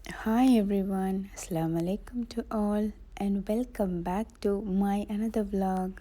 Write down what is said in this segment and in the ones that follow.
Hi everyone, Assalamu alaikum to all and welcome back to my another vlog.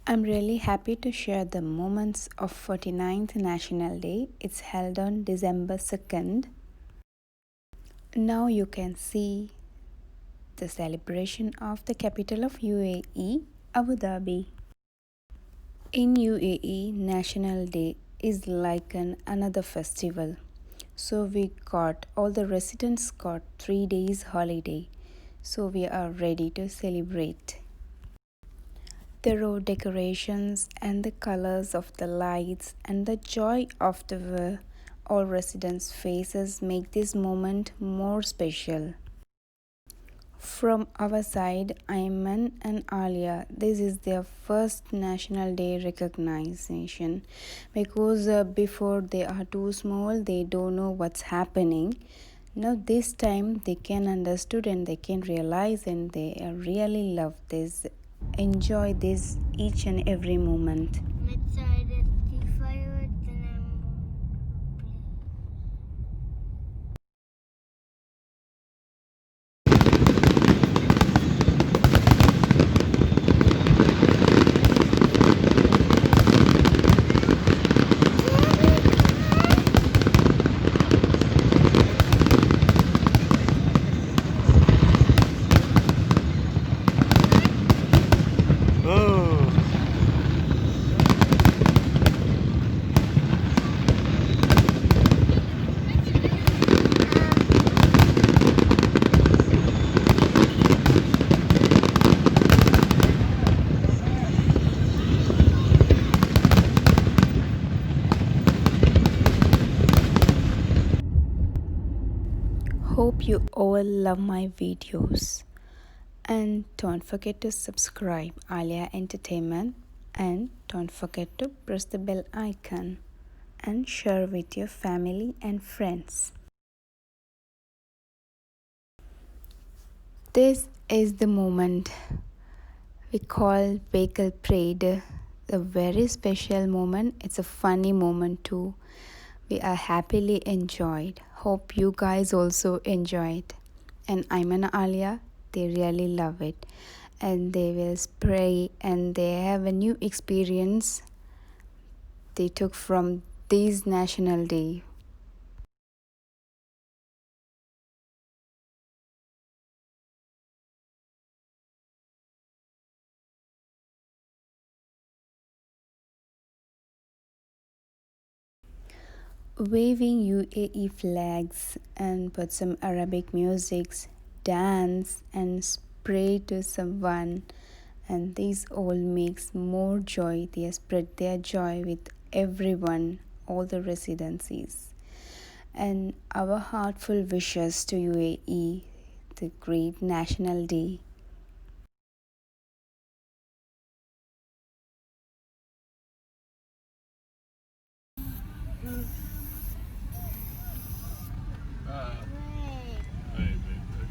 I'm really happy to share the moments of 49th National Day. It's held on December 2nd. Now you can see the celebration of the capital of UAE, Abu Dhabi. In UAE, National Day is like another festival. So all the residents got 3 days holiday. So we are ready to celebrate. The road decorations and the colors of the lights and the joy of the all residents' faces make this moment more special. From our side, Ayman and Alia, this is their first National Day recognition because before they are too small, they don't know what's happening. Now this time they can understood and they can realize and they really love this, enjoy this each and every moment. Excited the fireworks and Hope you all love my videos. And don't forget to subscribe Alia Entertainment and don't forget to press the bell icon and share with your family and friends. This is the moment we call Bagel Parade, a very special moment. It's a funny moment too. We are happily enjoyed. Hope you guys also enjoyed. And Ayman and Alia, they really love it. And they will spray and they have a new experience they took from this National Day. Waving UAE flags and put some Arabic musics, dance and spray to someone, and this all makes more joy. They spread their joy with everyone, all the residencies. And our heartful wishes to UAE, the great National Day.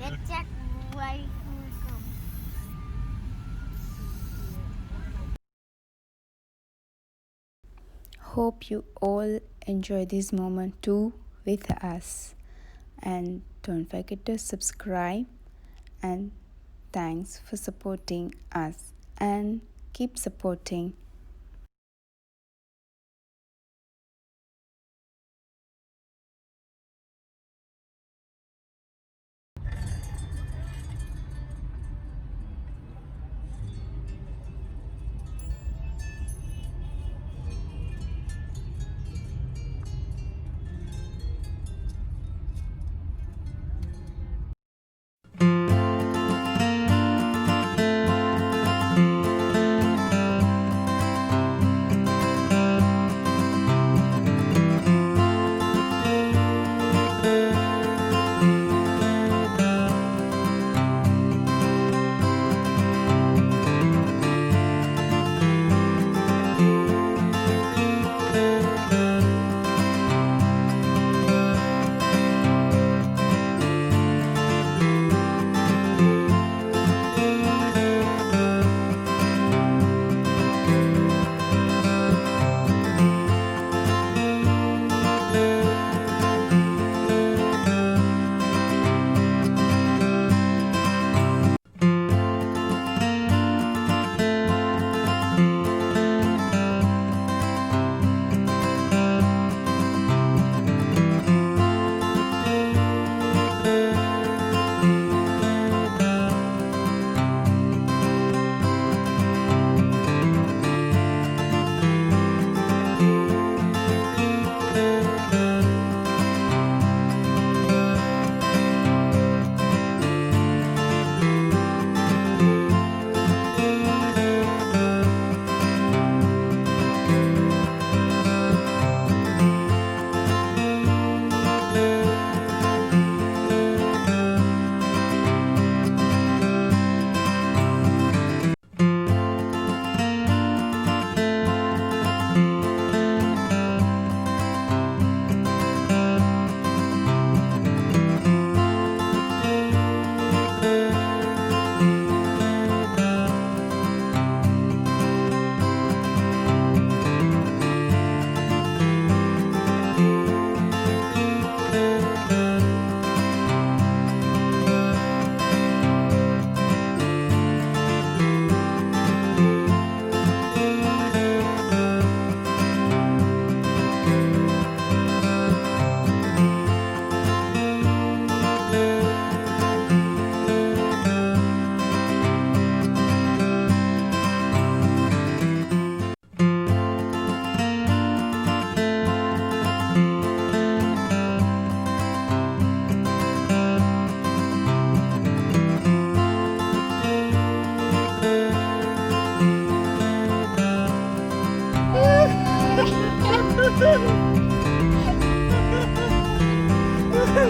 let's check why we come. Hope you all enjoy this moment too with us. And don't forget to subscribe. And thanks for supporting us. And keep supporting.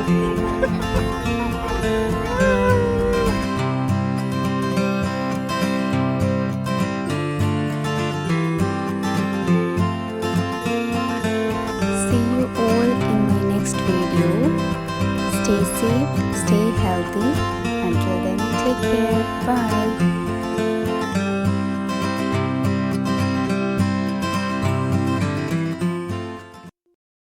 See you all in my next video. Stay safe, stay healthy. Until then, take care. Bye.